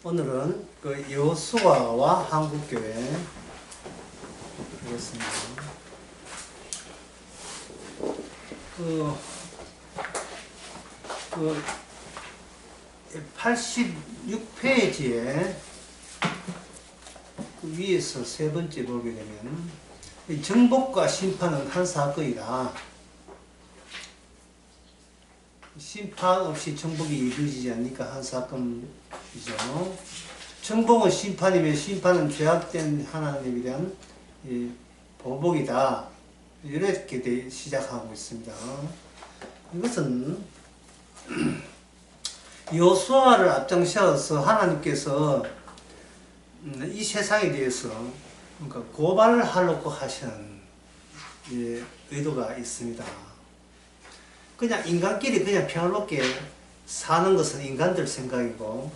오늘은 그 여호수아와 한국교회 하겠습니다. 그 86페이지에 그 위에서 세 번째 보게 되면 정복과 심판은 한 사건이다. 심판 없이 정복이 이루어지지 않으니까 한 사건이죠. 정복은 심판이며 심판은 죄악된 하나님에 대한 보복이다. 이렇게 시작하고 있습니다. 이것은 여호수아를 앞장서서 하나님께서 이 세상에 대해서 그러니까 고발을 하려고 하시는 의도가 있습니다. 그냥 인간끼리 그냥 평화롭게 사는 것은 인간들 생각이고,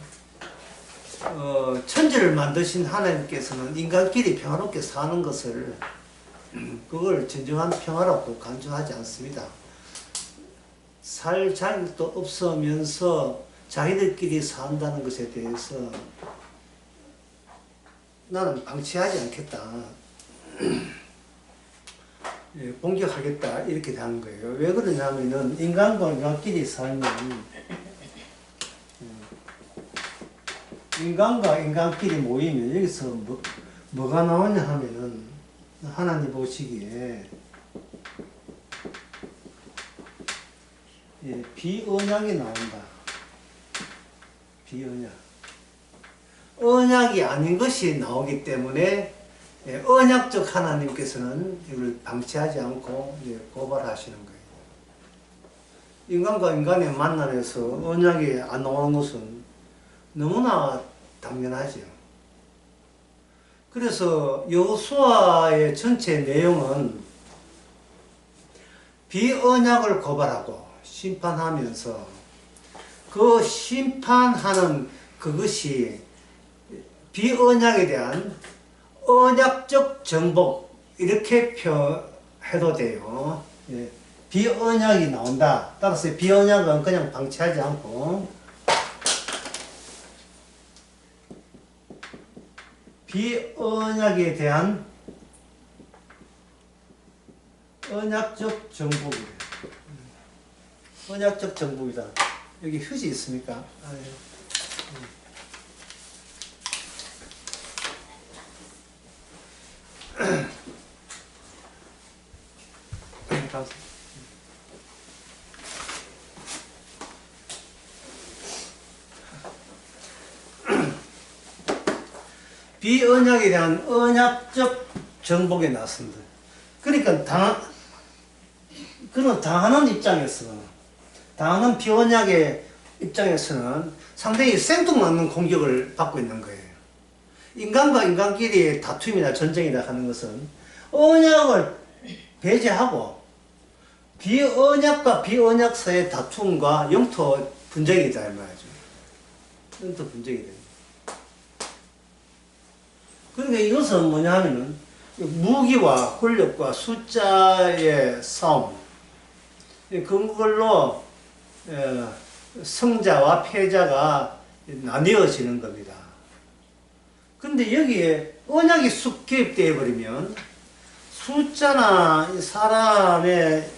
천지를 만드신 하나님께서는 인간끼리 평화롭게 사는 것을 그걸 진정한 평화라고 간주하지 않습니다. 살 자격도 없으면서 자기들끼리 산다는 것에 대해서 나는 방치하지 않겠다. 공격하겠다. 이렇게 된 거예요. 왜 그러냐면은 인간과 인간끼리 살면 인간과 인간끼리 모이면 여기서 뭐가 나오냐 하면은 하나님 보시기에 비언약이 나온다. 비언약. 언약이 아닌 것이 나오기 때문에 언약적 하나님께서는 이걸 방치하지 않고 고발하시는 거예요. 인간과 인간의 만남에서 언약이 안 나오는 것은 너무나 당연하죠. 그래서 여호수아의 전체 내용은 비언약을 고발하고 심판하면서 그 심판하는 그것이 비언약에 대한 언약적 정복 이렇게 표해도 돼요. 비언약이 나온다. 따라서 비언약은 그냥 방치하지 않고 비언약에 대한 언약적 정복이에요. 언약적 정복이다. 여기 휴지 있습니까? 비언약에 대한 언약적 정복에 나섭니다. 그러니까 그런 당하는 입장에서, 당하는 비언약의 입장에서는 상당히 생뚱맞는 공격을 받고 있는 거예요. 인간과 인간끼리의 다툼이나 전쟁이라 하는 것은 언약을 배제하고 비언약과 비언약 사이의 다툼과 영토 분쟁이다 이 말이죠. 영토 분쟁이 됩니다. 그러니까 이것은 뭐냐 하면은 무기와 권력과 숫자의 싸움, 그걸로 승자와 패자가 나뉘어지는 겁니다. 근데 여기에 언약이 쑥 개입되어 버리면 숫자나 사람의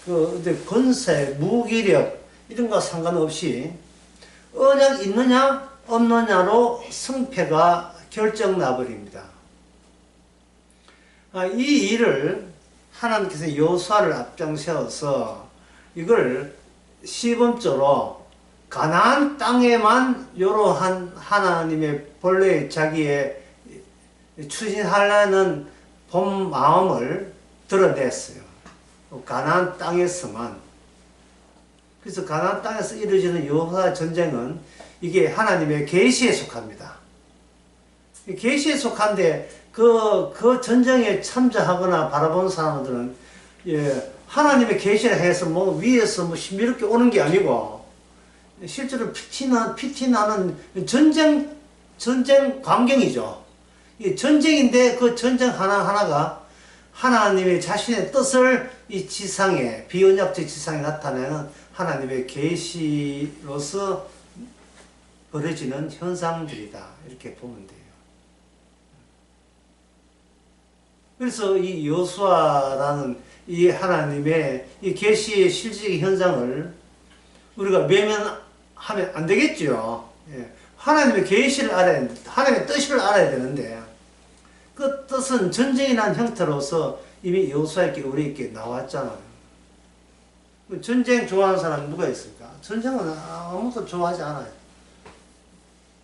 그 권세, 무기력 이런 거 상관없이 언약 있느냐 없느냐로 승패가 결정 나버립니다. 이 일을 하나님께서 여호수아를 앞장세워서 이걸 시범적으로 가나안 땅에만 이러한 하나님의 본래 자기의 추진하려는 본 마음을 드러냈어요. 가나안 땅에서만. 그래서 가나안 땅에서 이루어지는 여호수아 전쟁은 이게 하나님의 계시에 속합니다. 계시에 속한데 그 전쟁에 참여하거나 바라보는 사람들은 하나님의 계시를 해서 뭐 위에서 뭐 신비롭게 오는 게 아니고 실제로 피티 나는 전쟁 광경이죠. 이 전쟁인데 그 전쟁 하나하나가 하나님의 자신의 뜻을 이 지상에, 비언약적 지상에 나타내는 하나님의 계시로서 벌어지는 현상들이다. 이렇게 보면 돼요. 그래서 이 여호수아라는 이 하나님의 이 계시의 실질적 현상을 우리가 외면하면 안 되겠죠. 예. 하나님의 계시를 알아야, 하나님의 뜻을 알아야 되는데, 그 뜻은 전쟁이 난 형태로서 이미 여호수아에게 우리에게 나왔잖아요. 전쟁 좋아하는 사람 누가 있을까? 전쟁은 아무도 좋아하지 않아요.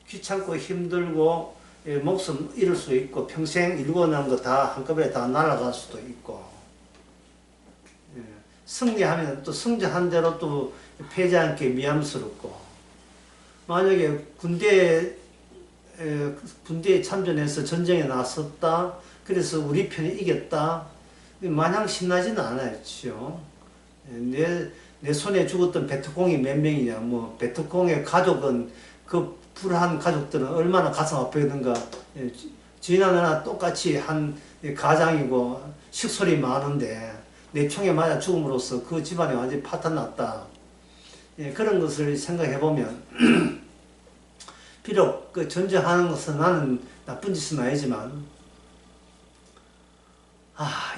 귀찮고 힘들고, 예, 목숨 잃을 수 있고, 평생 일궈 놓은 거 다 한꺼번에 다 날아갈 수도 있고, 예. 승리하면 또 승자한 대로 또 패자한 게 미안스럽고, 만약에 군대에 참전해서 전쟁에 나섰다, 그래서 우리 편이 이겼다, 마냥 신나지는 않았죠. 내 손에 죽었던 베트콩이 몇 명이냐, 뭐 베트콩의 가족은, 그 불한 가족들은 얼마나 가슴 아프겠는가. 지나 나나 똑같이 한 가장이고 식솔이 많은데 내 총에 맞아 죽음으로써 그 집안이 완전히 파탄 났다. 그런 것을 생각해 보면 비록 그 전쟁하는 것은 나는 나쁜 짓은 아니지만,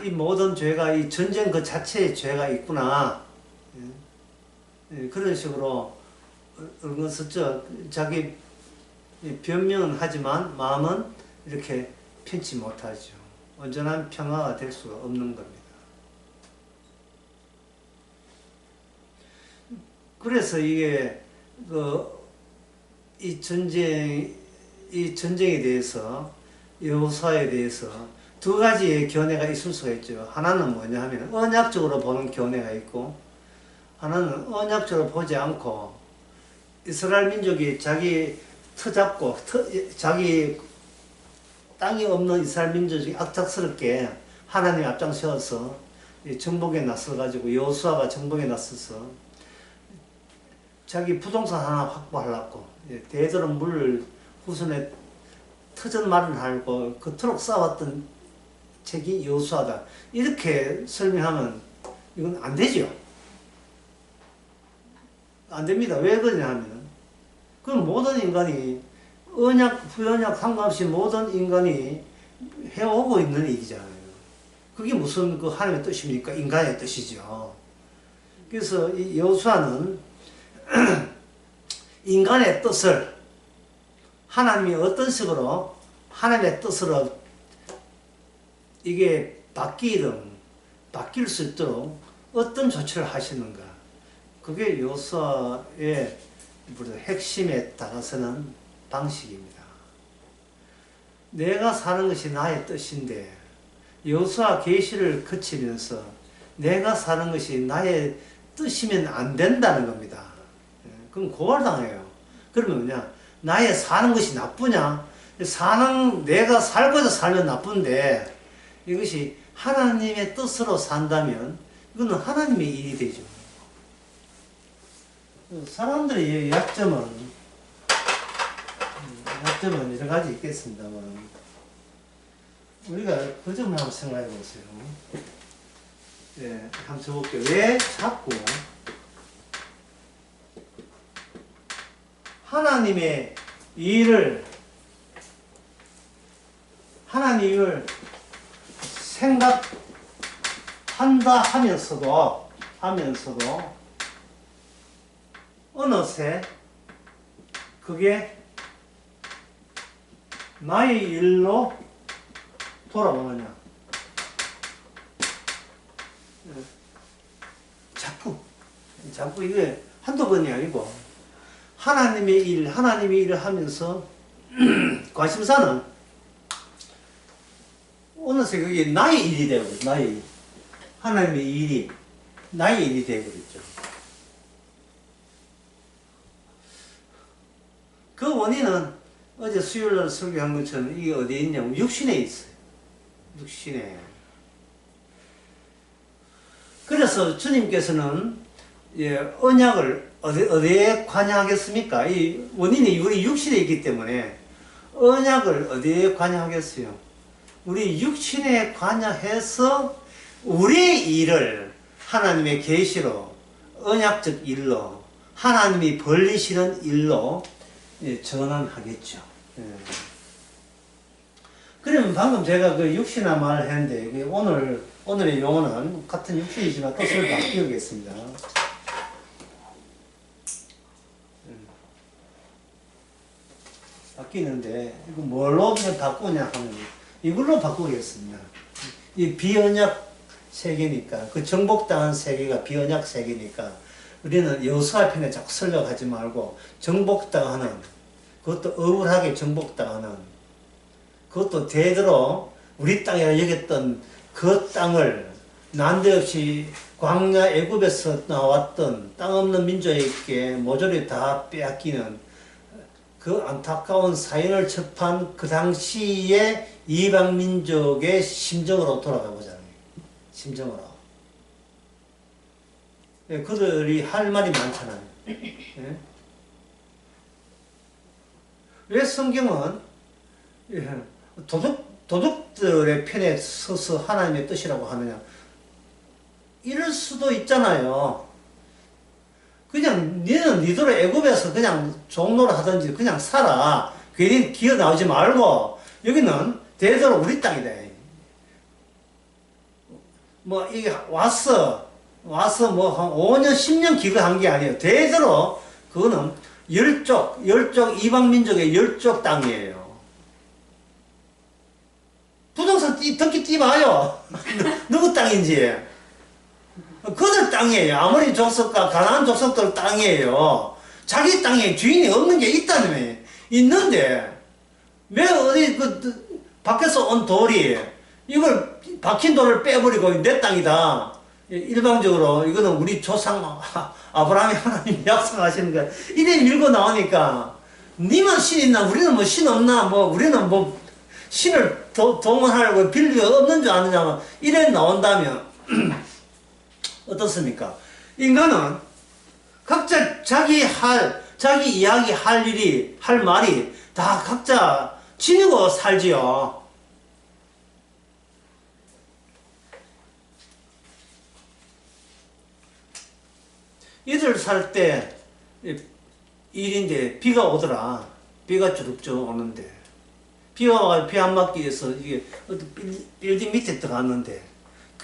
이 모든 죄가 이 전쟁 그 자체에 죄가 있구나. 그런 식으로 자기 변명은 하지만 마음은 이렇게 편치 못하죠. 온전한 평화가 될 수가 없는 겁니다. 그래서 이게 이 전쟁에 대해서, 여호수아에 대해서 두 가지의 견해가 있을 수가 있죠. 하나는 뭐냐 하면 언약적으로 보는 견해가 있고, 하나는 언약적으로 보지 않고 이스라엘 민족이 자기 터잡고 자기 땅이 없는 이스라엘 민족이 악착스럽게 하나님이 앞장서서 정복에 나서가지고, 여호수아가 정복에 나서서 자기 부동산 하나 확보하려고 대대로 물 후손에 터전 마련하려고 그토록 싸웠던 책이 여호수아다. 이렇게 설명하면 이건 안 되죠. 안 됩니다. 왜 그러냐 하면, 그건 모든 인간이 언약, 부언약 상관없이 모든 인간이 해오고 있는 일이잖아요. 그게 무슨 그 하나님의 뜻입니까? 인간의 뜻이죠. 그래서 이 여호수아는 인간의 뜻을 하나님이 어떤 식으로 하나님의 뜻으로 이게 바뀔 수 있도록 어떤 조치를 하시는가. 그게 여호수아의 핵심에 다가서는 방식입니다. 내가 사는 것이 나의 뜻인데, 여호수아 계시를 거치면서 내가 사는 것이 나의 뜻이면 안 된다는 겁니다. 그럼 고발당해요. 그러면 뭐냐? 나의 사는 것이 나쁘냐? 내가 살고자 살면 나쁜데, 이것이 하나님의 뜻으로 산다면 이거는 하나님의 일이 되죠. 사람들의 약점은 여러 가지 있겠습니다만, 우리가 그 점을 한번 생각해 보세요. 한번 적어볼게요. 왜 자꾸 하나님의 일을 생각한다 하면서도 어느새 그게 나의 일로 돌아오느냐. 자꾸 이게 한두 번이 아니고, 하나님의 일을 하면서 관심사는 어느새 그게 나의 일이 되고, 하나님의 일이 나의 일이 되어버렸죠. 그 원인은 어제 수요일날 설교한 것처럼 이게 어디에 있냐면 육신에 있어요. 육신에. 그래서 주님께서는 언약을 어디에 관여하겠습니까? 이 원인이 우리 육신에 있기 때문에 언약을 어디에 관여하겠어요? 우리 육신에 관여해서 우리의 일을 하나님의 계시로, 언약적 일로, 하나님이 벌리시는 일로 예, 전환하겠죠. 예. 그러면 방금 제가 그 육신화 말을 했는데, 이게 오늘의 용어는 같은 육신이지만 뜻을 바꾸겠습니다. 바뀌는데, 이거 뭘로 그냥 바꾸냐 하면, 이걸로 바꾸겠습니다. 이 비언약 세계니까, 그 정복당한 세계가 비언약 세계니까, 우리는 여수와 편에 자꾸 설명하지 말고, 정복당하는, 그것도 억울하게 정복당하는, 그것도 대대로 우리 땅이라 여겼던 그 땅을 난데없이 광야 애굽에서 나왔던 땅 없는 민족에게 모조리 다 빼앗기는 그 안타까운 사연을 접한 그 당시의 이방 민족의 심정으로 돌아가 보자는 거예요. 심정으로. 예, 그들이 할 말이 많잖아요. 예? 왜 성경은 도둑들의 편에 서서 하나님의 뜻이라고 하느냐? 이럴 수도 있잖아요. 그냥 니는 니대로 애굽에서 그냥 종로를 하든지 그냥 살아. 괜히 기어 나오지 말고 여기는 대대로 우리 땅이다. 뭐 이게 와서 뭐 한 5년 10년 기거한 게 아니에요. 대대로 그거는 열쪽 이방 민족의 열쪽 땅이에요. 부동산 등기 띄봐요. 누구 땅인지. 그들 땅이에요. 아무리 족속과 가나안 족속들 땅이에요. 자기 땅에 주인이 없는 게 있다며. 있는데 왜 어디 밖에서 온 돌이 이걸 박힌 돌을 빼버리고 내 땅이다. 일방적으로 이거는 우리 조상 아브라함이 하나님 약속하시는 거야. 이래 밀고 나오니까 니만 신 있나? 우리는 뭐 신 없나? 뭐 우리는 뭐 신을 동원하려고 빌리가 없는 줄 아느냐? 이래 나온다면 어떻습니까? 인간은 각자 자기 이야기 할 일이, 할 말이 다 각자 지니고 살지요. 이들 살 때 일인데 비가 오더라. 비가 주룩주룩 오는데 비가 와서 비 안 맞기 위해서 이게 빌딩 밑에 들어갔는데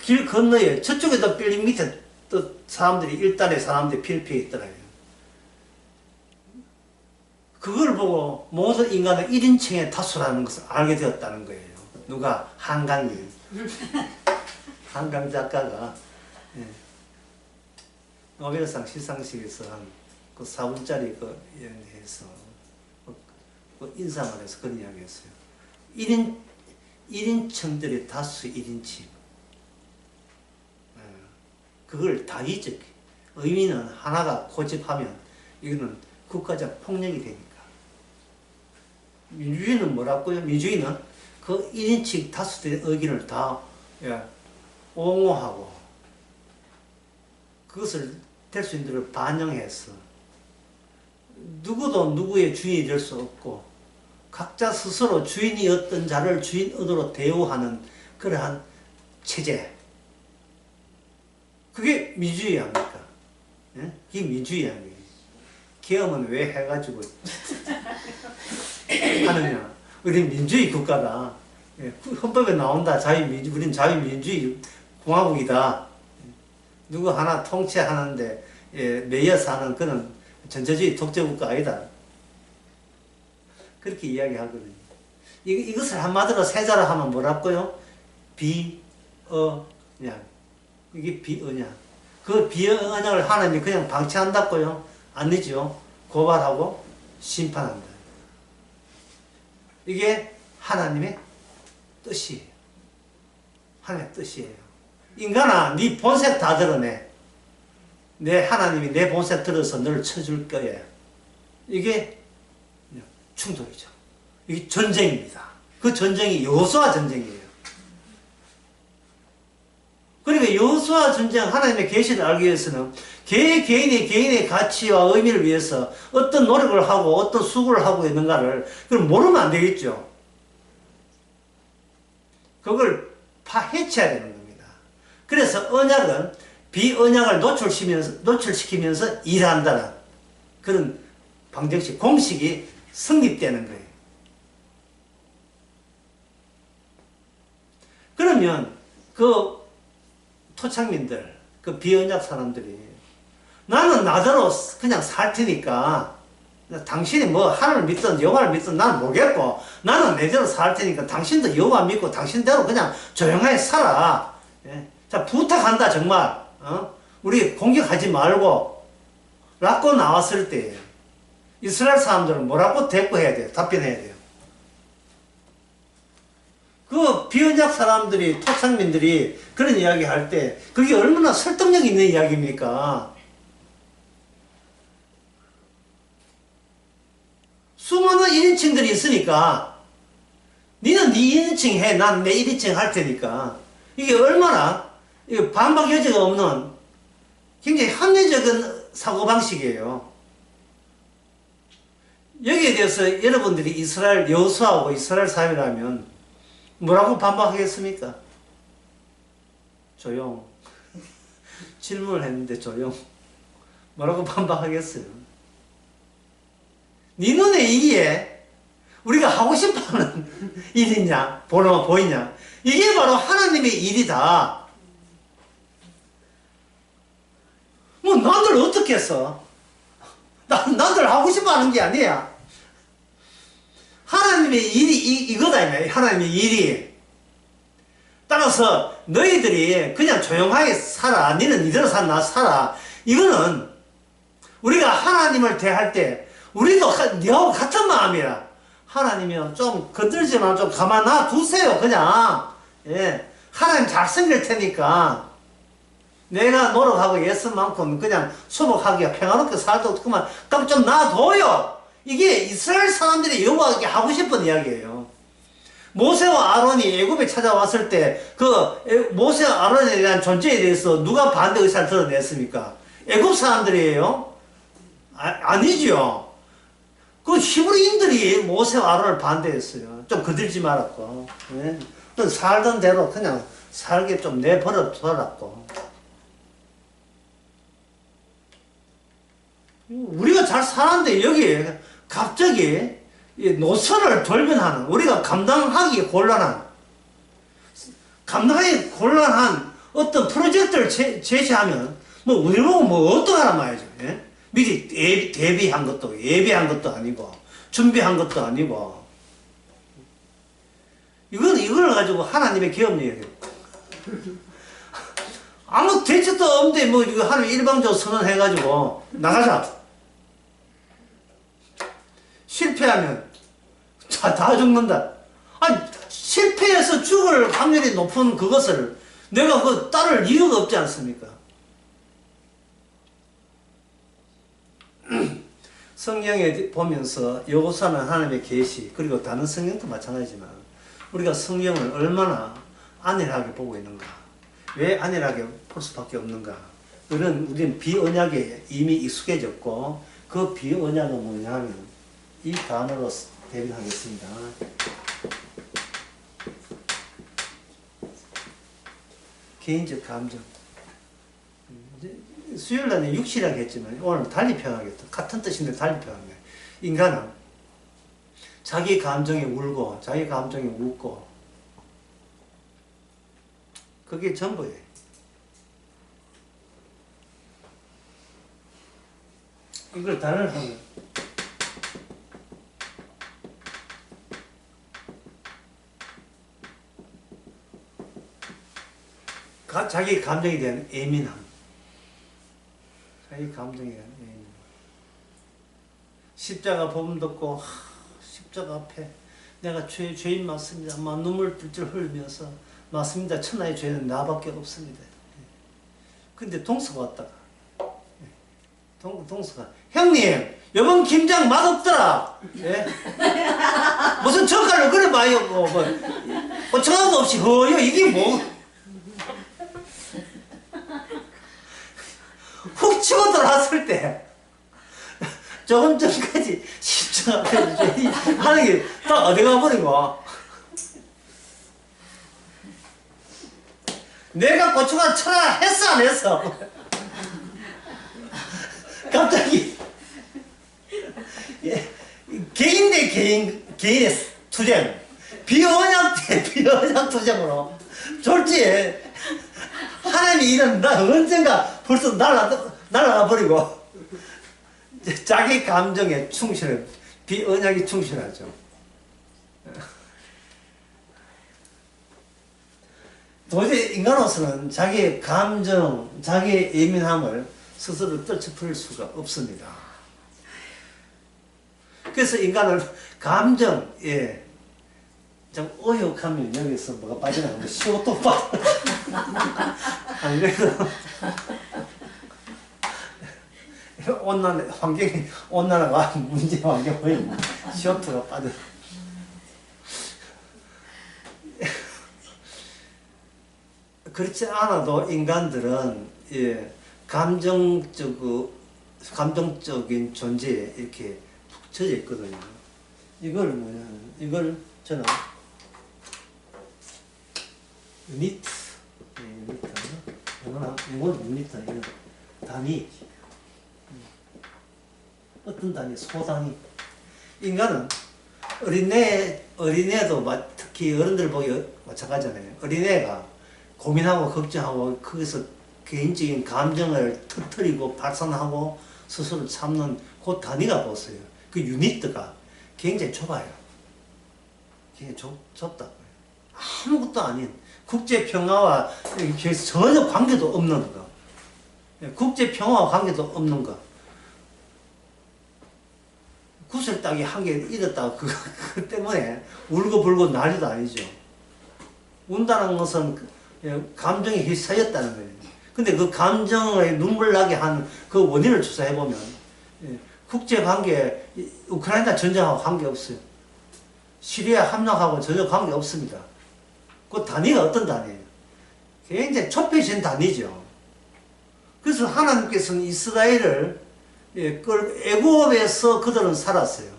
길 건너에 저쪽에도 빌딩 밑에 또 사람들이 일단의 사람들이 필피해 있더라고요. 그걸 보고 모든 인간은 1인칭의 다수라는 것을 알게 되었다는 거예요. 누가? 한강이. 한강 작가가 예. 노벨상 시상식에서 한 그 4분짜리 그 연회에서 그 인상을 해서 그런 이야기 했어요. 1인칭들이 다수 1인칭. 그걸 다의적 의미는 하나가 고집하면 이거는 국가적 폭력이 되니까. 민주주의는 뭐라고요? 민주주의는 그 1인칭 다수들의 의견을 다 옹호하고 그것을 될 수 있는 대로 반영해서 누구도 누구의 주인이 될 수 없고 각자 스스로 주인이었던 자를 주인으로 대우하는 그러한 체제. 그게 민주주의 아닙니까? 예? 그게 민주주의 아니에요. 계엄은 왜 해가지고 하느냐? 우리는 민주주의 국가다. 예, 헌법에 나온다. 우리는 자유민주주의 공화국이다. 누구 하나 통치하는데 매여서 하는 그런 전체주의 독재국가 아니다. 그렇게 이야기하거든요. 이것을 한마디로 세자로 하면 뭐라고요? 비언약. 이게 비언약. 그 비언약을 하나님이 그냥 방치한다고요? 아니죠. 고발하고 심판한다. 이게 하나님의 뜻이에요. 하나님의 뜻이에요. 인간아, 네 본색 다 드러내. 내 하나님이 내 본색 들어서 너를 쳐줄 거야. 이게 충돌이죠. 이게 전쟁입니다. 그 전쟁이 여호수아 전쟁이에요. 그러니까 여호수아 전쟁, 하나님의 계시를 알기 위해서는 개인의 가치와 의미를 위해서 어떤 노력을 하고 어떤 수고를 하고 있는가를 그걸 모르면 안 되겠죠. 그걸 파헤쳐야 되는 겁니다. 그래서 언약은 비언약을 노출시키면서 일한다는 그런 방정식, 공식이 성립되는 거예요. 그러면 그 토착민들, 그 비언약 사람들이 나는 나대로 그냥 살 테니까 당신이 뭐 하나님을 믿든 여호와를 믿든 나는 모르겠고 나는 내대로 살 테니까 당신도 여호와 믿고 당신대로 그냥 조용하게 살아. 예? 자, 부탁한다 정말. 우리 공격하지 말고 라고 나왔을 때 이스라엘 사람들은 뭐라고 대꾸해야 돼요? 답변해야 돼요. 그 비언약 사람들이 토착민들이 그런 이야기 할 때 그게 얼마나 설득력 있는 이야기입니까? 수많은 1인칭들이 있으니까 니는 네 2인칭 해, 난 내 1인칭 할 테니까 이게 얼마나 반박 여지가 없는 굉장히 합리적인 사고방식이에요. 여기에 대해서 여러분들이 이스라엘 여호수아하고 이스라엘 사람이라면 뭐라고 반박하겠습니까? 조용. 질문을 했는데 조용. 뭐라고 반박하겠어요? 네 눈에 이게 우리가 하고 싶어하는 일이냐? 보이냐? 이게 바로 하나님의 일이다. 뭐 나들 어떻게 했어? 나들 하고 싶어하는 게 아니야. 하나님의 일이 이거다. 하나님의 일이. 따라서 너희들이 그냥 조용하게 살아. 너는 이대로 살아. 나 살아. 이거는 우리가 하나님을 대할 때 우리도 너하고 같은 마음이라. 하나님이요 좀 건들지만 좀 가만 놔 두세요. 그냥. 예. 하나님 잘 섬길 테니까 내가 노력하고 애쓴 만큼 그냥 수복하게 평화롭게 살도 그만 좀 놔둬요. 이게 이스라엘 사람들이 여호와에게 하고 싶은 이야기예요. 모세와 아론이 애굽에 찾아왔을 때 그 모세와 아론에 대한 존재에 대해서 누가 반대 의사를 드러냈습니까? 애굽 사람들이에요? 아니죠. 그 히브리인들이 모세와 아론을 반대했어요. 좀 거들지 말았고, 예? 살던 대로 그냥 살게 좀 내버려 둬놨고. 우리가 잘 살았는데 여기 갑자기 노선을 돌변하는, 우리가 감당하기 곤란한 어떤 프로젝트를 제시하면 뭐 우리 보고 뭐 어떡하란 말이죠. 예? 미리 대비한 것도 예비한 것도 아니고 준비한 것도 아니고 이걸 가지고 하나님의 계엄령이에요. 아무 대책도 없는데 뭐 이거 하나님 일방적으로 선언해가지고 나가자. 실패하면 다 죽는다. 아니 실패해서 죽을 확률이 높은 그것을 내가 따를 이유가 없지 않습니까? 성경에 보면서 여호수아는 하나님의 계시, 그리고 다른 성경도 마찬가지지만 우리가 성경을 얼마나 안일하게 보고 있는가, 왜 안일하게 볼 수밖에 없는가, 우리는 비언약에 이미 익숙해졌고 그 비언약은 뭐냐면 이 단어로 대변하겠습니다. 개인적 감정. 수요일날은 육시라고 했지만 오늘 달리 표현하겠다. 같은 뜻인데 달리 표현하네. 인간은 자기 감정에 울고 자기 감정에 웃고 그게 전부예요. 이걸 단어를 하면 자기 감정에 대한 예민함. 자기 감정에 대한 예민함. 십자가 복음 듣고 십자가 앞에 내가 죄인 맞습니다. 막 눈물 뜰줄 흘리면서 맞습니다. 천하의 죄는 나밖에 없습니다. 근데 동서가 왔다가 동서가 형님 이번 김장 맛없더라. 예? 무슨 젓갈로 그래 봐요. 뭐 전화도 없이 허요. 이게 뭐 훅 치고 들어왔을 때 조금 전까지 십자가 앞에 하는 게 다 어디 가버리고 내가 고추가 쳐라 했어 안 했어? 갑자기 개인 대 개인의 투쟁, 비언약 대 비언약 투쟁으로 졸지에 하나님이 이런 언젠가 벌써 날아가 버리고 자기 감정에 충실해, 비언약이 충실하죠. 도저히 인간으로서는 자기의 감정, 자기의 예민함을 스스로 떨쳐버릴 수가 없습니다. 그래서 인간은 감정에 좀 어욕하면 여기서 뭐가 빠져나가면 CO2 빠져. 안 그래도 환경이 온난화가 문제 환경 보이면 CO2가 빠져. 그렇지 않아도 인간들은 감정적인 존재에 이렇게 푹 젖어 있거든요. 이걸 저는 유니트, 이건 유니트, 이건 단위. 어떤 단위? 소단위. 인간은 어린애도 특히 어른들 보기 마찬가지잖아요. 어린애가 고민하고 걱정하고 거기서 개인적인 감정을 터뜨리고 발산하고 스스로 참는 그 단위가 보세요. 그 유니트가 굉장히 좁아요. 굉장히 좁다고요. 아무것도 아닌 국제평화와 전혀 관계도 없는 거. 국제평화와 관계도 없는 거. 구슬딱이 한 개 잃었다고 그거 때문에 울고불고 난리도 아니죠. 운다는 것은 감정이 휩싸였다는 거예요. 근데 그 감정에 눈물 나게 한 그 원인을 조사해보면 국제관계, 우크라이나 전쟁하고 관계없어요. 시리아 함락하고 전혀 관계없습니다. 그 단위가 어떤 단위예요? 굉장히 좁혀진 단위죠. 그래서 하나님께서는 이스라엘을 애굽에서 그들은 살았어요.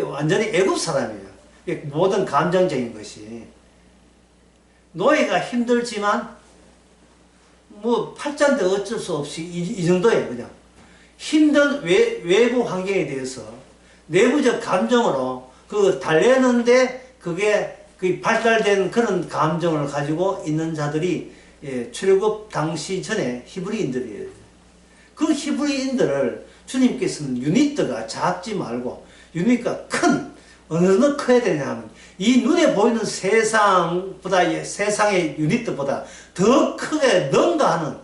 완전히 애굽 사람이에요. 모든 감정적인 것이. 노예가 힘들지만 뭐 팔자인데 어쩔 수 없이 이 정도예요. 그냥 힘든 외부 환경에 대해서 내부적 감정으로 그 달래는데 그게 발달된 그런 감정을 가지고 있는 자들이 출애굽 당시 전에 히브리인들이에요. 그 히브리인들을 주님께서는 유니트가 작지 말고 유니트가 어느 커야 되냐면 이 눈에 보이는 세상보다, 세상의 유니트보다 더 크게 능가하는,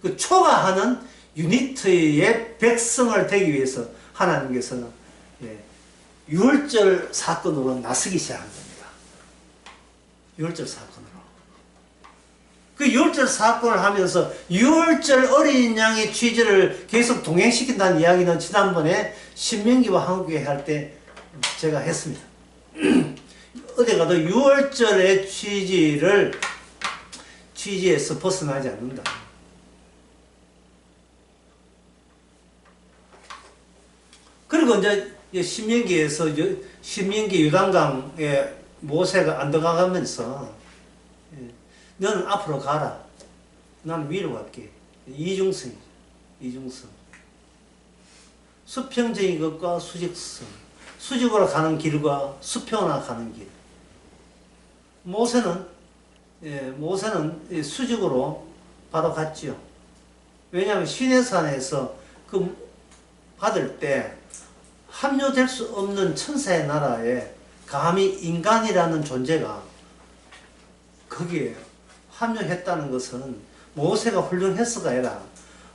그 초과하는 유니트의 백성을 되기 위해서 하나님께서는 유월절 사건으로 나서기 시작한 겁니다. 유월절 사건으로. 그 유월절 사건을 하면서 유월절 어린 양의 취지를 계속 동행시킨다는 이야기는 지난번에 신명기와 한국교회 할 때 제가 했습니다. 어디 가도 유월절의 취지에서 벗어나지 않는다. 그리고 이제 신명기에서 신명기 요단강에 모세가 안 들어가면서 너는 앞으로 가라. 나는 위로 갈게. 이중성이죠. 이중성. 수평적인 것과 수직성. 수직으로 가는 길과 수평으로 가는 길. 모세는 수직으로 바로 갔지요. 왜냐하면 시내산에서 그 받을 때 합류될 수 없는 천사의 나라에 감히 인간이라는 존재가 거기에 합류했다는 것은 모세가 훌륭했어가 아니라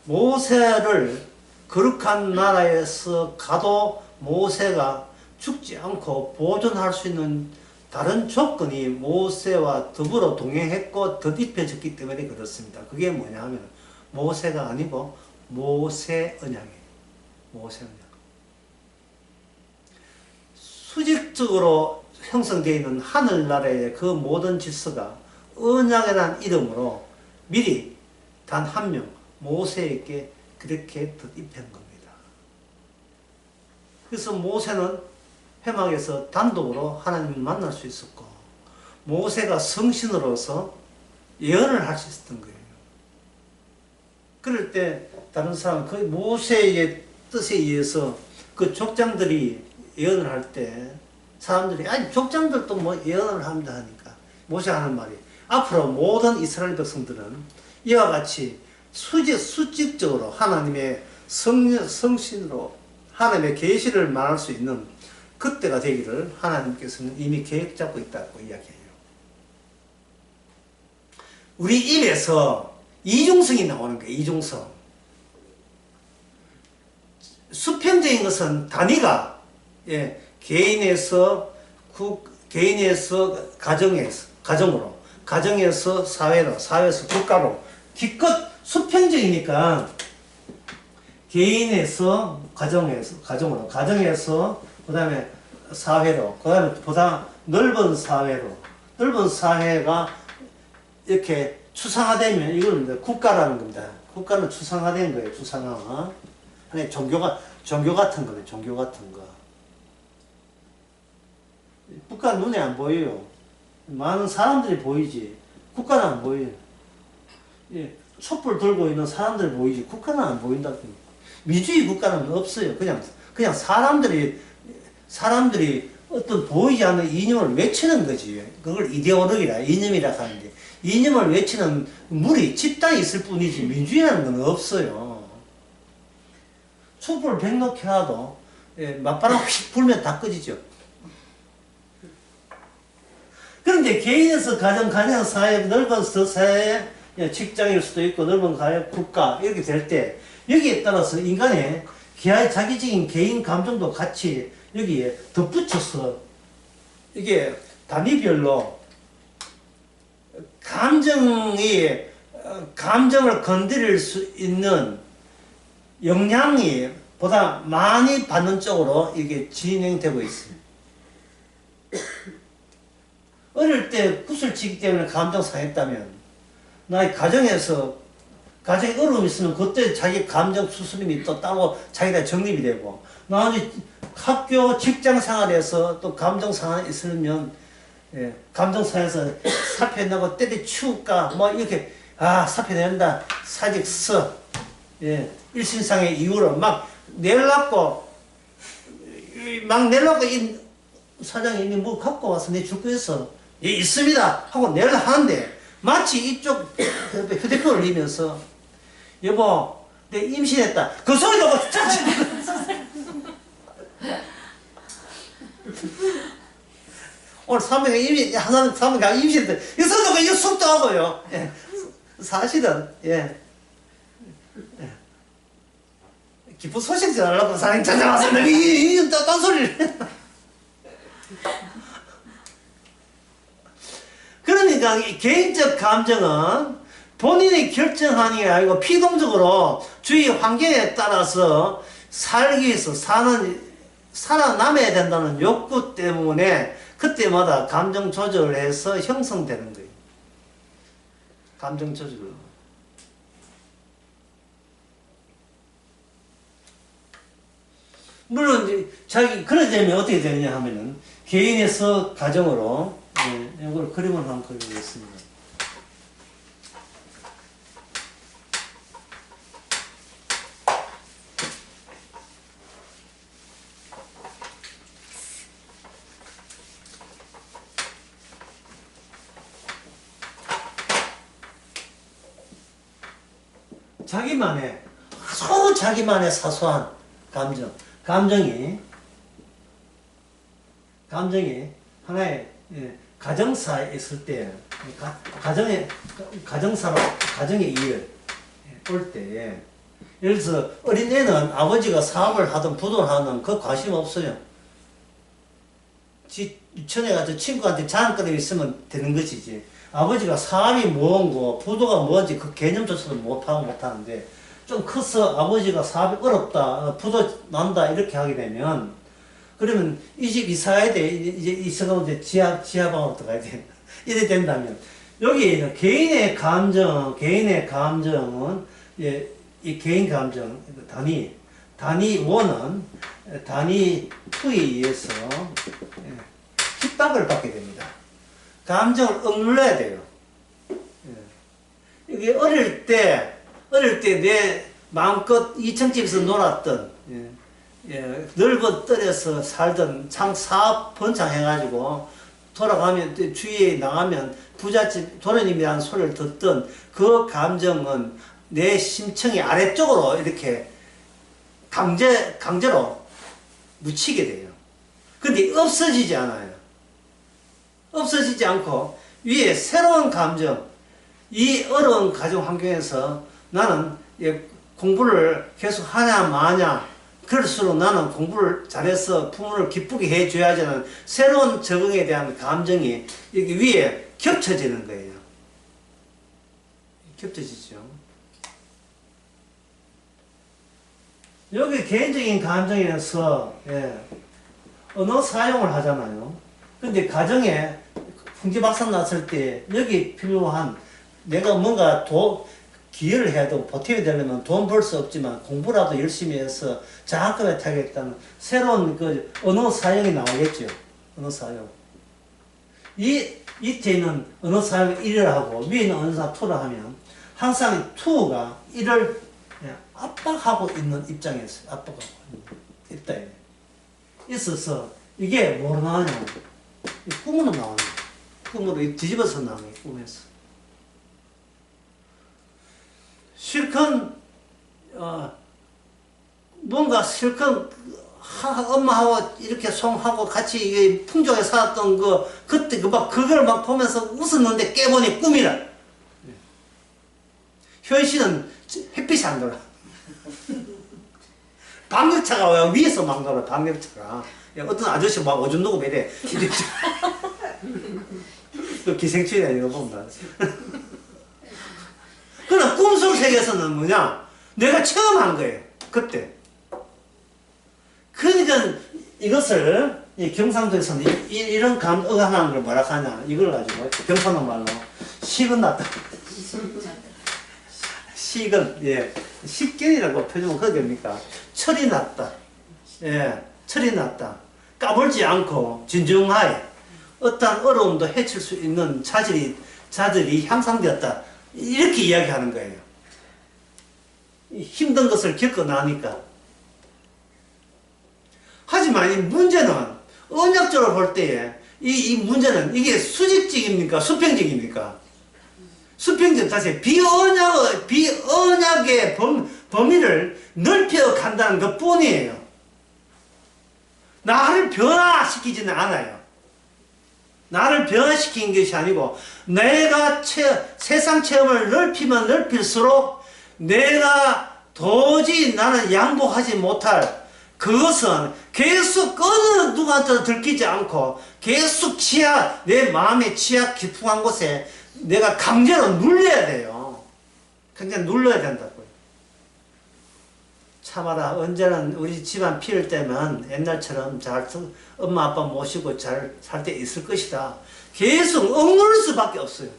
모세를 거룩한 나라에서 가도 모세가 죽지 않고 보존할 수 있는 다른 조건이 모세와 더불어 동행했고 덧입혀졌기 때문에 그렇습니다. 그게 뭐냐 하면 모세가 아니고 모세 언약이에요. 모세 언약. 수직적으로 형성되어 있는 하늘나라의 그 모든 질서가 언약이라는 이름으로 미리 단 한 명 모세에게 그렇게 덧입힌 겁니다. 그래서 모세는 회막에서 단독으로 하나님을 만날 수 있었고 모세가 성신으로서 예언을 할 수 있었던 거예요. 그럴 때 다른 사람 그 모세의 뜻에 의해서 그 족장들이 예언을 할 때 사람들이 아니 족장들도 뭐 예언을 합니다 하니까 모세가 하는 말이 앞으로 모든 이스라엘 백성들은 이와 같이 수직적으로 하나님의 성신으로 하나님의 계시를 말할 수 있는 그때가 되기를 하나님께서는 이미 계획 잡고 있다고 이야기해요. 우리 입에서 이중성이 나오는 거예요. 이중성. 수평적인 것은 단위가 개인에서 가정으로, 가정에서 사회로, 사회에서 국가로 기껏 수평적이니까 개인에서 가정으로, 가정에서 그 다음에 사회로, 그 다음에 보다 넓은 사회가 이렇게 추상화되면 이거는 국가라는 겁니다. 국가는 추상화된 거예요. 추상화. 아니 종교 같은 거네. 종교 같은 거. 국가 눈에 안 보여요. 많은 사람들이 보이지. 국가는 안 보여요. 촛불 들고 있는 사람들이 보이지. 국가는 안 보인다. 민주주의 국가는 없어요. 그냥 사람들이 어떤 보이지 않는 이념을 외치는 거지. 그걸 이데올로기라, 이념이라 하는데, 이념을 외치는 집단이 있을 뿐이지, 민주주의라는 건 없어요. 촛불 100놓게 해도, 맞바람 휙 불면 다 꺼지죠. 그런데 개인에서 가정, 사회, 넓은 사회, 직장일 수도 있고, 넓은 가정, 국가, 이렇게 될 때, 여기에 따라서 인간의 자기적인 개인 감정도 같이 여기에 덧붙여서 이게 단위별로 감정을 건드릴 수 있는 영향이 보다 많이 받는 쪽으로 이게 진행되고 있습니다. 어릴 때 구슬치기 때문에 감정 상했다면 나의 가정에 어려움이 있으면 그때 자기 감정 수습이 또 따로 자기가 정립이 되고 나중에 학교 직장 생활에서 또 감정 상황이 있으면 감정 상해서 사표 내고 때려치울까 뭐 이렇게 사표 낸다 사직 써 일신상의 이유로 막 내려고 이 사장이 이미 뭐 갖고 와서 내 줄 거 있어 있습니다 하고 내려 하는데 마치 이쪽 휴대폰을 올리면서 여보 내 임신했다 그 소리도 못 찾지 오늘 사모가 임신했다 이 소리도 이거 속도 하고요 사실은 기쁜 소식 전하려고 사장님 찾아와서 이 딴 소리를 그러니까 이 개인적 감정은 본인이 결정하는 게 아니고 피동적으로 주위 환경에 따라서 살기 위해서 살아남아야 된다는 욕구 때문에 그때마다 감정 조절을 해서 형성되는 거예요. 감정 조절로. 물론 그런 점이 어떻게 되느냐 하면은 개인에서 가정으로 이걸 그림을 한번 그려보겠습니다. 자기만의 사소한 감정이 하나의 가정사에 있을 때 가정의 일 올 때 예를 들어서 어린애는 아버지가 사업을 하든 부도를 하든 그 관심 없어요. 유치원에 가서 친구한테 자랑거리 있으면 되는 것이지 이제. 아버지가 사업이 뭔고 부도가 뭔지 그 개념조차도 못하는데 좀 커서 아버지가 사업이 어렵다 부도 난다 이렇게 하게 되면 그러면 이 집 이사해야 돼 이제 이사가면 지하방으로 들어가야 돼 이래 된다면 여기 개인의 감정은 이 개인 감정 단위 1은 단위 2에 의해서 핍박을 받게 됩니다. 감정을 억눌러야 돼요. 이게 어릴 때 내 마음껏 이층집에서 놀았던 예, 넓어떨어서 살던 사업 번창해가지고 돌아가면 주위에 나가면 부잣집 도련님이라는 소리를 듣던 그 감정은 내 심청이 아래쪽으로 이렇게 강제로 묻히게 돼요. 근데 없어지지 않아요. 없어지지 않고 위에 새로운 감정, 이 어려운 가정 환경에서 나는 공부를 계속 하냐 마냐, 그럴수록 나는 공부를 잘해서 부모를 기쁘게 해줘야지 하는 새로운 적응에 대한 감정이 여기 위에 겹쳐지는 거예요. 겹쳐지죠. 여기 개인적인 감정에서 언어 사용을 하잖아요. 근데 가정에 풍지박산 났을 때 여기 필요한 내가 뭔가 기여를 해도 보탬이 되려면 돈 벌 수 없지만 공부라도 열심히 해서 장학금에 타겠다는 새로운 그 언어 사용이 나오겠죠. 언어 사용. 밑에 있는 언어 사용 1을 하고 위에 있는 언어 사용 2를 하면 항상 2가 1을 압박하고 있는 입장에서 압박하고 있다. 있어서 이게 뭐로 나오냐면 꿈으로 나오는 거예요. 꿈으로 뒤집어서 나오는 거예요. 꿈에서. 실컷 뭔가 실컷 엄마하고 이렇게 송하고 같이 이게 풍족에 살았던 그때 그걸 막 보면서 웃었는데 깨보니 꿈이라. 현실은 햇빛이 안 돌아. 방역차가 위에서 막 돌아. 방역차가 어떤 아저씨 막 오줌 누고 매래. 기생충이야 이거 보면. 그러나 꿈속 세계에서는 뭐냐? 내가 처음 한 거예요. 그때. 그러니까 이것을 경상도에서는 이런 어감하는 걸 뭐라 하냐? 이걸 가지고 경상도 말로 식은 났다. 식은 식견이라고 표현하면 그게 뭡니까? 철이 났다. 철이 났다. 까불지 않고 진중하게 어떠한 어려움도 해칠 수 있는 자질이 향상되었다. 이렇게 이야기하는 거예요. 힘든 것을 겪어나니까. 하지만 이 문제는 언약적으로 볼 때에 이 문제는 이게 수직적입니까? 수평적입니까? 수평적 자체 비언약의 범위를 넓혀 간다는 것 뿐이에요. 나를 변화시키지는 않아요. 나를 변화시키는 것이 아니고 내가 세상 체험을 넓히면 넓힐수록 내가 도저히 나는 양보하지 못할 그것은 계속 어느 누구한테도 들키지 않고 계속 내 마음의 지하 깊은 곳에 내가 강제로 눌려야 돼요. 강제로 눌러야 된다고요. 참아라. 언제는 우리 집안 피를 때면 옛날처럼 엄마 아빠 모시고 잘 살 때 있을 것이다. 계속 억누를 수밖에 없어요.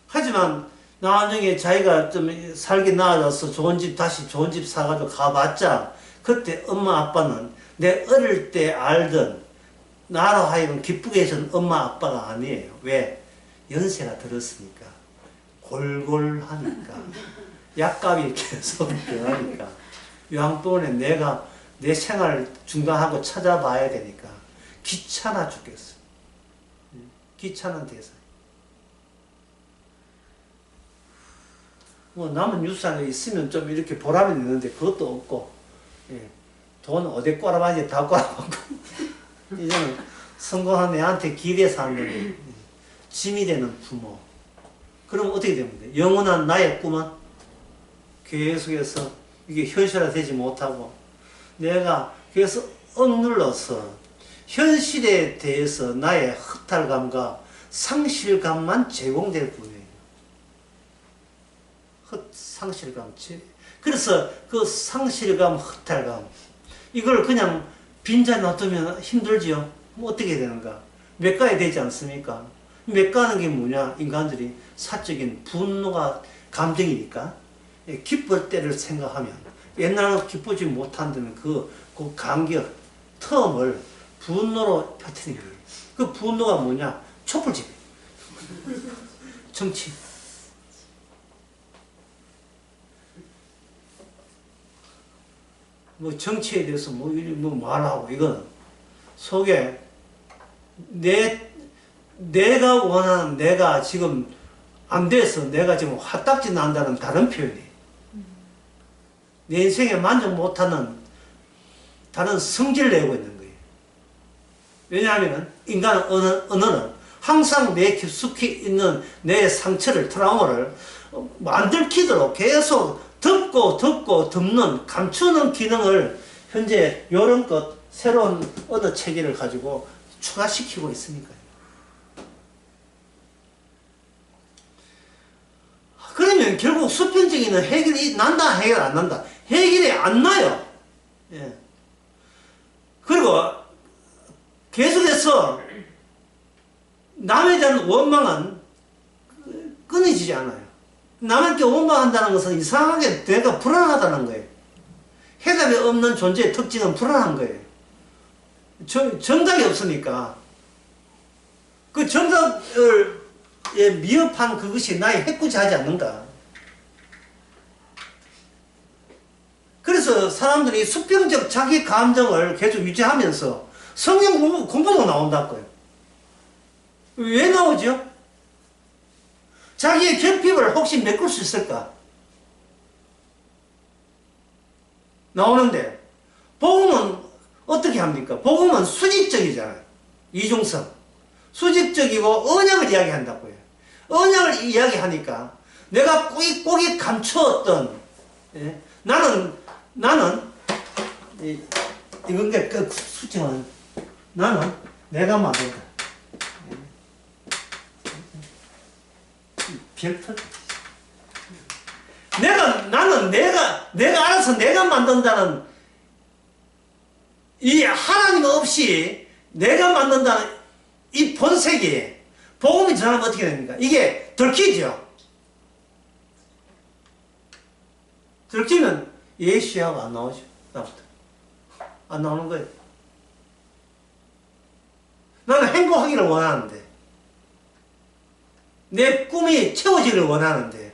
하지만 나중에 자기가 좀 살기 나아져서 다시 좋은 집 사가지고 가봤자 그때 엄마 아빠는 내 어릴 때 알던 나로 하여금 기쁘게 해준 엄마 아빠가 아니에요. 왜? 연세가 들었으니까. 골골하니까. 약값이 계속 변하니까. 요한번에 내가 내 생활을 중단하고 찾아봐야 되니까 귀찮아 죽겠어. 귀찮은 대상. 뭐 남은 유산이 있으면 좀 이렇게 보람이 있는데 그것도 없고, 돈 어디 꼬라박이 다 꼬라박고 이제는 성공한 애한테 기대서 하는 짐이 되는 부모. 그럼 어떻게 됩니까? 영원한 나의 꿈은 계속해서 이게 현실화되지 못하고 내가 그래서 억눌러서 현실에 대해서 나의 허탈감과 상실감만 제공될 뿐이에요. 상실감. 그래서 그 상실감, 허탈감 이걸 그냥 빈자리 놔두면 힘들지요. 뭐 어떻게 되는가? 맺가야 되지 않습니까? 맺가는 게 뭐냐? 인간들이 사적인 분노가 감정이니까 기쁠 때를 생각하면 옛날에 기쁘지 못한다는 그 간격, 텀을 분노로 퍼뜨리는 거예요. 그 분노가 뭐냐? 촛불집. 정치. 뭐 정치에 대해서 뭐 말하고 이건 속에 내가 원하는 내가 지금 안 돼서 내가 지금 화딱지 난다는 다른 표현이 내 인생에 만족 못하는 다른 성질을 내고 있는 거예요. 왜냐하면 인간은 언어는 항상 내 깊숙이 있는 내 상처를 트라우마를 안 들키도록 계속 덮는 감추는 기능을 현재 요런껏 새로운 언어 체계를 가지고 추가시키고 있으니까요. 그러면 결국 수평적인 해결이 난다, 해결 안 난다. 해결이 안 나요. 예. 그리고 계속해서 남에 대한 원망은 끊어지지 않아요. 남에게 원망한다는 것은 이상하게 내가 불안하다는 거예요. 해답이 없는 존재의 특징은 불안한 거예요. 정답이 없으니까 그 정답을 미흡한 그것이 나의 해코지하지 않는가. 그래서 사람들이 수평적 자기 감정을 계속 유지하면서 성경 공부도 나온다고요. 왜 나오죠? 자기의 결핍을 혹시 메꿀 수 있을까? 나오는데 복음은 어떻게 합니까? 복음은 수직적이잖아요. 이중성. 수직적이고 언약을 이야기한다고요. 언약을 이야기하니까 내가 꼬깃꼬깃 감추었던 나는 이건 그 수치는 나는 내가 만든다. 별터. 내가 알아서 내가 만든다는 이 하나님 없이 내가 만든다는 이 본색이 복음이 전하면 어떻게 됩니까? 이게 들키죠. 들키면 예시하고 안 나오죠. 나부터 안 나오는 거예요. 나는 행복하기를 원하는데 내 꿈이 채워지기를 원하는데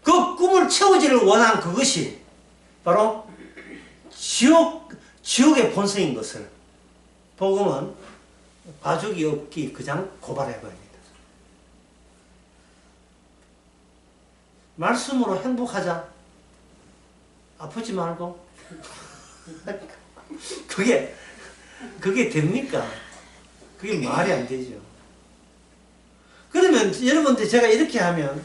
그 꿈을 채워지기를 원하는 그것이 바로 지옥의 본성인 것을 복음은 봐주기 없기 그냥 고발해버립니다. 말씀으로 행복하자. 아프지 말고. 그게 됩니까? 그게 말이 안 되죠. 그러면 여러분들 제가 이렇게 하면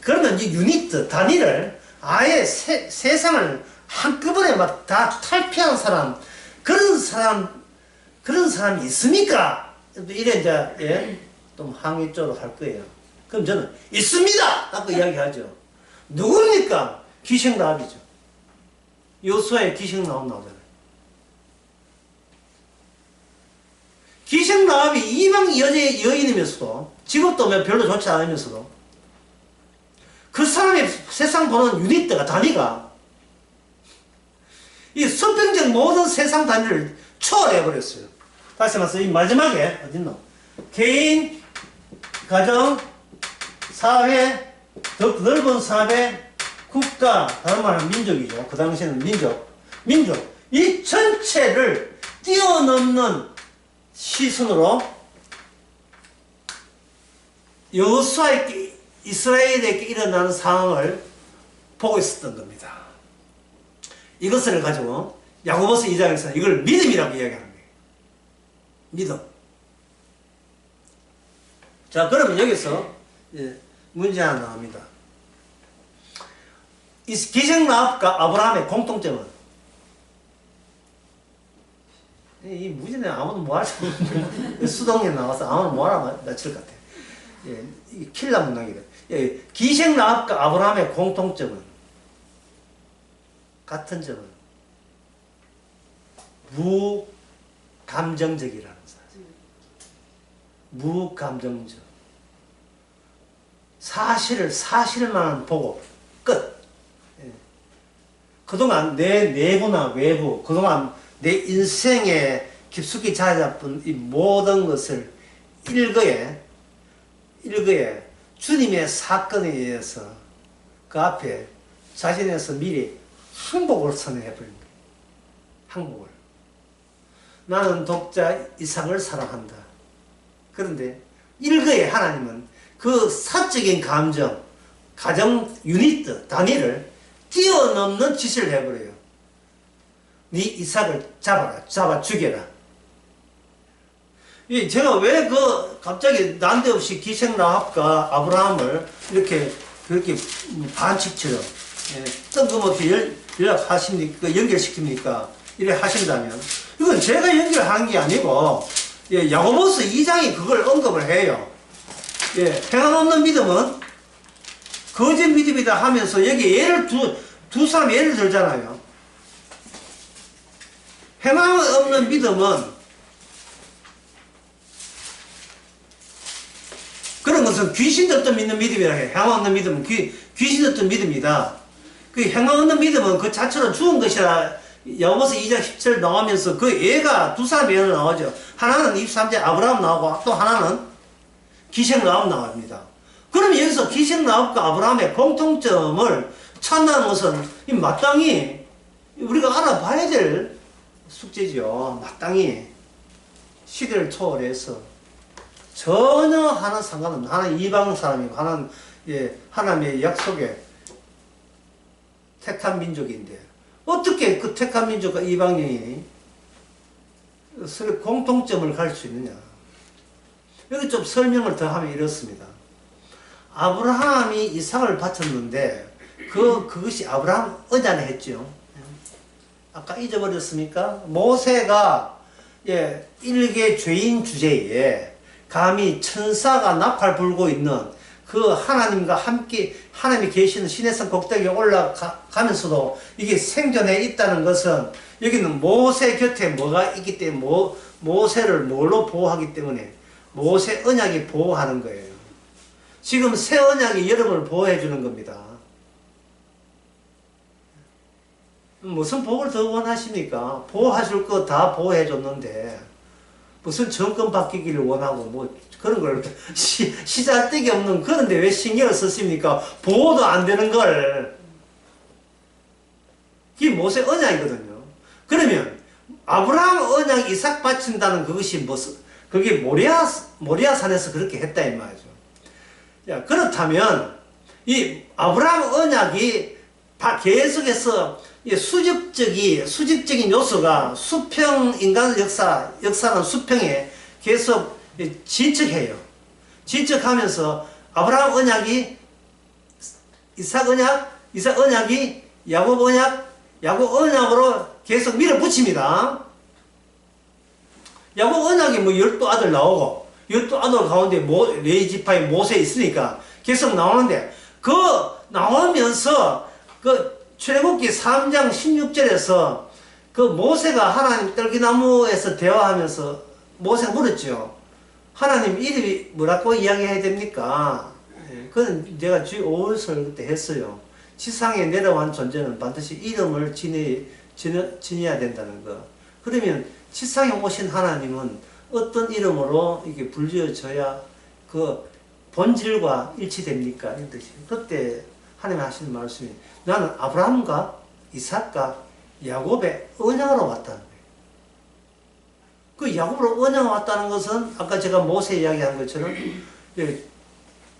그러면 이 유니트 단위를 아예 세상을 한꺼번에 막 다 탈피한 사람 그런 사람이 있습니까? 이래 이제 좀 항의 쪽으로 할 거예요. 그럼 저는 있습니다! 라고 이야기하죠. 누굽니까? 기생나합이죠. 요수아에 기생나합 나오잖아요. 기생나합이 이방 여인이면서도 직업도 별로 좋지 않으면서도 그 사람의 세상 보는 유닛가 단위가 이 수평적 모든 세상 단위를 초월해버렸어요. 다시 말해서 이 마지막에 어딨노? 개인, 가정, 사회, 더 넓은 사회, 국가, 다른 말은 민족이죠. 그 당시에는 민족. 이 전체를 뛰어넘는 시선으로 여호수아에게 이스라엘에게 일어나는 상황을 보고 있었던 겁니다. 이것을 가지고 야고보서 2장에서 이걸 믿음이라고 이야기하는 거예요. 믿음. 자, 그러면 여기서 문제 하나 나옵니다. 이 기생나합과 아브라함의 공통점은 이 무지는 아무도 뭐하지 수동에 나와서 아무도 뭐하라 맞힐 것 같아. 이 킬라 문항이다. 기생나합과 아브라함의 공통점은 같은 점은 무감정적이라는 사실. 무감정적. 사실만 보고 끝. 그동안 내 내부나 외부, 그동안 내 인생에 깊숙이 자리 잡은 이 모든 것을 일거에 주님의 사건에 의해서 그 앞에 자신에서 미리 항복을 선언해버린 거예요. 항목을. 나는 독자 이삭을 사랑한다. 그런데 일거에 하나님은 그 사적인 감정, 가정 유니트, 단위를 뛰어넘는 지시를 해버려요. 네 이삭을 잡아 죽여라. 제가 왜 갑자기 난데없이 기생 라합과 아브라함을 그렇게 반칙처럼 뜬금없이 연락하십니까? 연결시킵니까? 이래 하신다면, 이건 제가 연결한 게 아니고, 야고보서 2장이 그걸 언급을 해요. 행함 없는 믿음은 거짓 믿음이다 하면서 여기 두 사람 예를 들잖아요. 행함 없는 믿음은 그런 것은 귀신 듣도 믿는 믿음이라 해요. 행함 없는 믿음은 귀신 듣도 믿음이다. 그 행함 없는 믿음은 그 자체로 죽은 것이라 야고보서 2장 17 나오면서 그 예가 두 사람의 예로 나오죠. 하나는 23절 아브라함 나오고 또 하나는 기생 라합 나옵니다. 그럼 여기서 기생 라합과 아브라함의 공통점을 찾는 것은 마땅히 우리가 알아봐야 될 숙제지요. 마땅히 시대를 초월해서 전혀 하나 상관없는, 하나는 이방 사람이고 하나는 하나님의 약속에 택한 민족인데 어떻게 그 택한 민족과 이방인이 서로 공통점을 가질 수 있느냐. 여기 좀 설명을 더 하면 이렇습니다. 아브라함이 이삭을 바쳤는데 그것이 아브라함 언약을 했죠. 아까 잊어버렸습니까? 모세가 일개 죄인 주제에 감히 천사가 나팔 불고 있는 그 하나님과 함께 하나님이 계시는 시내산 꼭대기에 올라가면서도 이게 생존해 있다는 것은 여기는 모세 곁에 뭐가 있기 때문에 모세를 뭘로 보호하기 때문에 모세 언약이 보호하는 거예요. 지금 새 언약이 여러분을 보호해 주는 겁니다. 무슨 복을 더 원하십니까? 보호하실 거 다 보호해 줬는데 무슨 정권 바뀌기를 원하고 그런 걸 시잘데기 없는 그런데 왜 신경을 쓰십니까? 보호도 안 되는 걸. 그게 모세 언약이거든요. 그러면 아브라함 언약 이삭 바친다는 그것이 무슨 그게 모리아산에서 그렇게 했다 이 말이죠. 자, 그렇다면 이 아브라함 언약이 계속해서 수직적인 요소가 수평 인간 역사는 수평에 계속 진척해요. 진척하면서 아브라함 언약이 이삭 언약이 야곱 언약으로 계속 밀어붙입니다. 야곱 언약이 12아들 나오고 12아들 가운데 레위지파의 모세 있으니까 계속 나오는데 그 나오면서 출애굽기 3장 16절에서 그 모세가 하나님 떨기나무에서 대화하면서 모세가 물었죠. 하나님 이름이 뭐라고 이야기해야 됩니까? 그건 제가 주일 5월설 그때 했어요. 지상에 내려온 존재는 반드시 이름을 지녀야 된다는 거. 그러면 지상에 오신 하나님은 어떤 이름으로 이게 불려져야 그 본질과 일치됩니까? 이런 뜻이. 그때 하나님 하시는 말씀이 나는 아브라함과 이삭과 야곱의 언약으로 왔다는 거예요. 그 야곱으로 언약으로 왔다는 것은 아까 제가 모세 이야기한 것처럼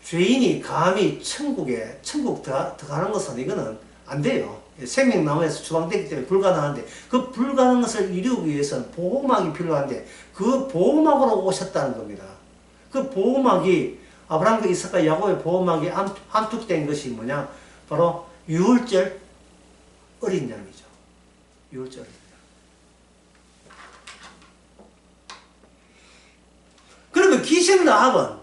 죄인이 감히 천국 들어가는 것은 이거는 안 돼요. 생명나무에서 추방되기 때문에 불가능한데 그 불가능한 것을 이루기 위해서는 보호막이 필요한데 그 보호막으로 오셨다는 겁니다. 그 보호막이 아브라함과 이삭과 야곱의 보호막이 함축된 것이 뭐냐? 바로 유월절 어린 양이죠. 유월절 어린 양. 그러면 기생 라합은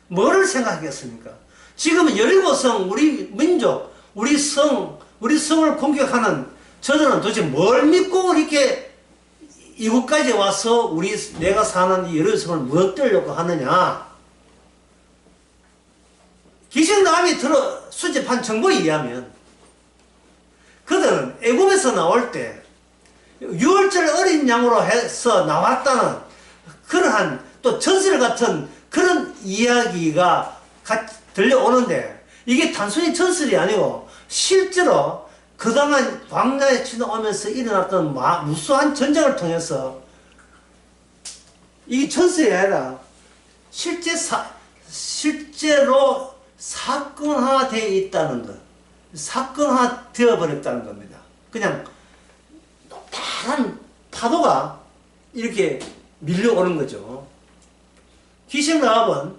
뭐를 생각했습니까? 지금 여리고성 우리 민족, 우리 성을 공격하는 저들은 도대체 뭘 믿고 이렇게 이곳까지 와서 내가 사는 이 여리고성을 무너뜨리려고 하느냐? 기생 라합이 수집한 정보에 의하면 그들은 애굽에서 나올 때 유월절 어린 양으로 해서 나왔다는 그러한 또 전설 같은 그런 이야기가 들려오는데 이게 단순히 전설이 아니고 실제로 그동안 광야에 지나오면서 일어났던 무수한 전쟁을 통해서 이 전설이 아니라 실제로 사건화되어 있다는 것. 사건화 되어버렸다는 겁니다. 그냥 높은 파도가 이렇게 밀려오는 거죠. 귀신라합은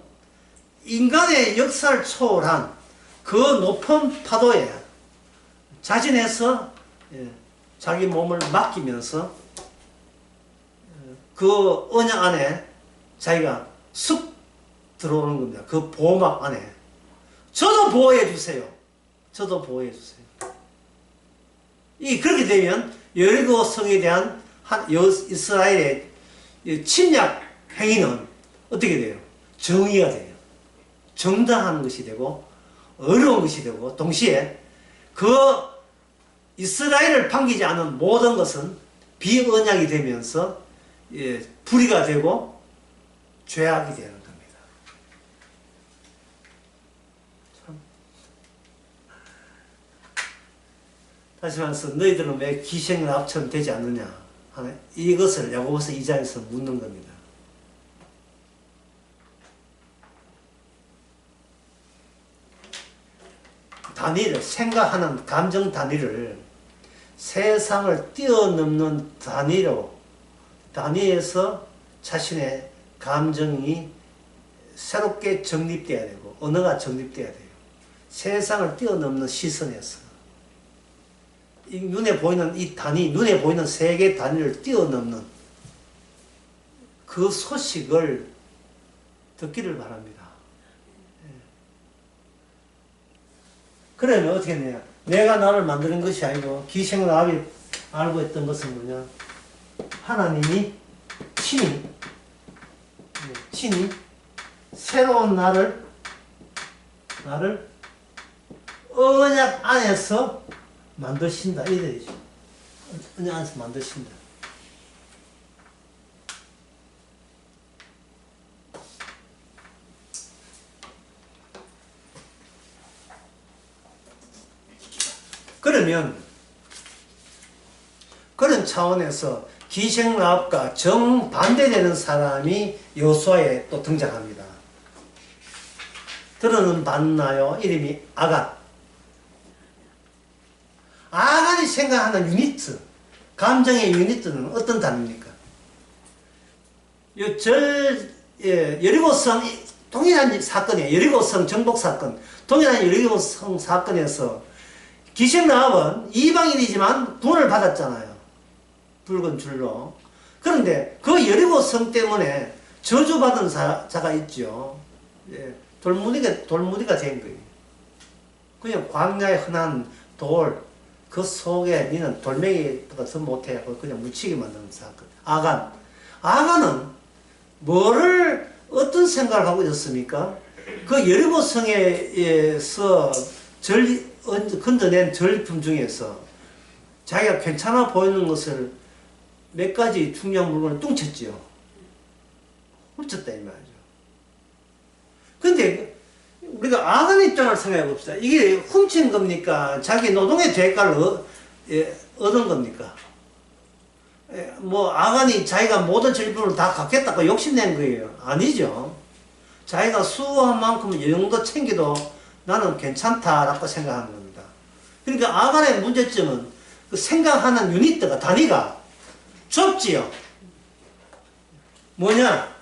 인간의 역사를 초월한 그 높은 파도에 자진해서 자기 몸을 맡기면서 그 언약 안에 자기가 쑥 들어오는 겁니다. 그 보호막 안에. 저도 보호해 주세요. 저도 보호해 주세요. 그렇게 되면 여리고 성에 대한 이스라엘의 침략 행위는 어떻게 돼요? 정의가 돼요. 정당한 것이 되고 어려운 것이 되고 동시에 그 이스라엘을 반기지 않은 모든 것은 비언약이 되면서 불의가 되고 죄악이 되는 겁니다. 참. 다시 말해서 너희들은 왜 기생라합처럼 되지 않느냐 하는 이것을 야고보서 2장에서 묻는 겁니다. 단위를 생각하는 감정 단위를 세상을 뛰어넘는 단위에서 자신의 감정이 새롭게 정립돼야 되고 언어가 정립돼야 돼요. 세상을 뛰어넘는 시선에서 이 눈에 보이는 이 단위, 눈에 보이는 세계 단위를 뛰어넘는 그 소식을 듣기를 바랍니다. 그러면 어떻게 되냐? 내가 나를 만드는 것이 아니고 기생라합이 알고 있던 것은 뭐냐? 하나님이 친히 새로운 나를 언약 안에서 만드신다. 이래 되죠. 언약 안에서 만드신다. 그러면 그런 차원에서 기생라합과 정반대되는 사람이 여호수아에 또 등장합니다. 들어는 봤나요? 이름이 아간. 아간이 생각하는 유니트, 감정의 유니트는 어떤 단어입니까? 여리고성 동일한 사건이에요. 여리고성 정복 사건, 동일한 여리고성 사건에서 기생라합은 이방인이지만 구원을 받았잖아요. 붉은 줄로. 그런데 그 여리고성 때문에 저주받은 자가 있죠. 돌무디가 된 거예요. 그냥 광야에 흔한 돌, 그 속에 니는 돌멩이보다 더 못해. 그냥 묻히게 만드는 사건. 아간은 어떤 생각을 하고 있었습니까? 그 여리고성에서 건져낸 전리품 중에서 자기가 괜찮아 보이는 것을 몇 가지 중요한 물건을 뚱쳤지요. 훔쳤다 이 말이죠. 근데 우리가 아간 입장을 생각해 봅시다. 이게 훔친 겁니까? 자기 노동의 대가를 얻은 겁니까? 아간이 자기가 모든 전리품을 다 갖겠다고 욕심낸 거예요. 아니죠. 자기가 수고한 만큼 이 정도 챙겨도 나는 괜찮다라고 생각하는 겁니다. 그러니까 아간의 문제점은 그 생각하는 유니트가, 단위가 좁지요. 뭐냐?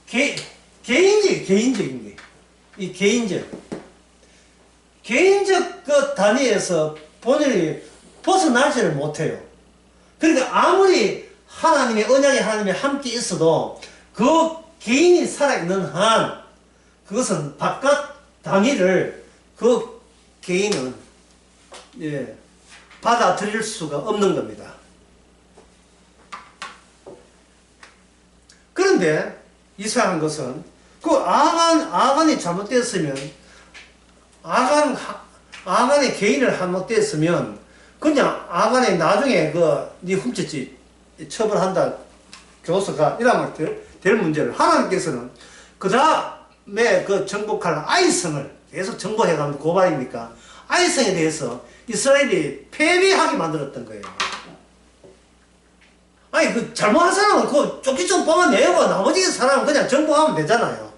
개인적인 게. 이 개인적 그 단위에서 본인이 벗어나지를 못해요. 그러니까 아무리 하나님의 언약이 하나님이 함께 있어도 그 개인이 살아있는 한 그것은 바깥 단위를 그 개인은 받아들일 수가 없는 겁니다. 그런데 이상한 것은 그 아간이 잘못됐으면 아간의 개인을 잘못됐으면 그냥 아간이 나중에 네 훔쳤지 처벌한다 교수가 이러면 될 문제를 하나님께서는 그 다음에 그 정복할 아이성을 계속 정복해가면 고발입니까? 아이성에 대해서 이스라엘이 패배하게 만들었던 거예요. 아니 그 잘못한 사람은 그 쫓기 좀 뽑아내고 나머지 사람은 그냥 정복하면 되잖아요.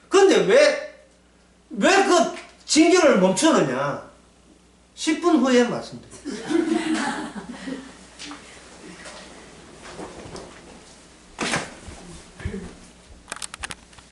그런데 왜 그 징계를 멈추느냐? 10분 후에 말씀드립니다.